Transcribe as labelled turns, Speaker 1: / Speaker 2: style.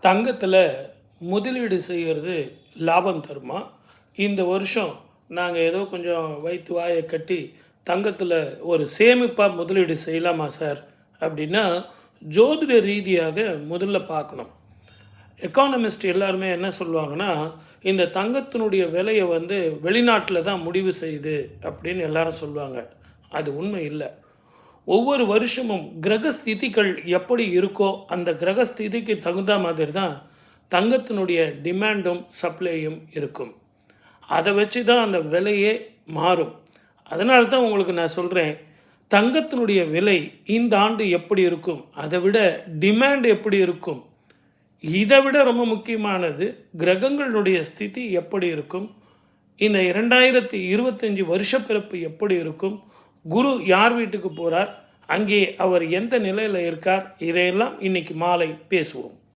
Speaker 1: தங்கத்தில் முதலீடு செய்கிறது லாபம் தருமா? இந்த வருஷம் நாங்கள் ஏதோ கொஞ்சம் வயிற்று வாயை கட்டி தங்கத்தில் ஒரு சேமிப்பாக முதலீடு செய்யலாமா சார் அப்படின்னா, ஜோதிட ரீதியாக முதல்ல பார்க்கணும். எக்கானமிஸ்ட் எல்லாருமே என்ன சொல்லுவாங்கன்னா, இந்த தங்கத்தினுடைய விலையை வெளிநாட்டில் தான் முடிவு செய்யுது அப்படின்னு எல்லாரும் சொல்லுவாங்க. அது உண்மை இல்லை. ஒவ்வொரு வருஷமும் கிரகஸ்திதிகள் எப்படி இருக்கோ அந்த கிரகஸ்திதிக்கு தகுந்த மாதிரி தான் தங்கத்தினுடைய டிமாண்டும் சப்ளையும் இருக்கும். அதை வச்சு தான் அந்த விலையே மாறும். அதனால தான் உங்களுக்கு நான் சொல்கிறேன், தங்கத்தினுடைய விலை இந்த ஆண்டு எப்படி இருக்கும், அதை விட டிமாண்ட் எப்படி இருக்கும், இதை விட ரொம்ப முக்கியமானது கிரகங்களுடைய ஸ்திதி எப்படி இருக்கும், இந்த 2025 வருஷப்பிறப்பு எப்படி இருக்கும், குரு யார் வீட்டுக்கு போகிறார், அங்கே அவர் எந்த நிலையில் இருக்கார், இதையெல்லாம் இன்னைக்கு மாலை பேசுவோம்.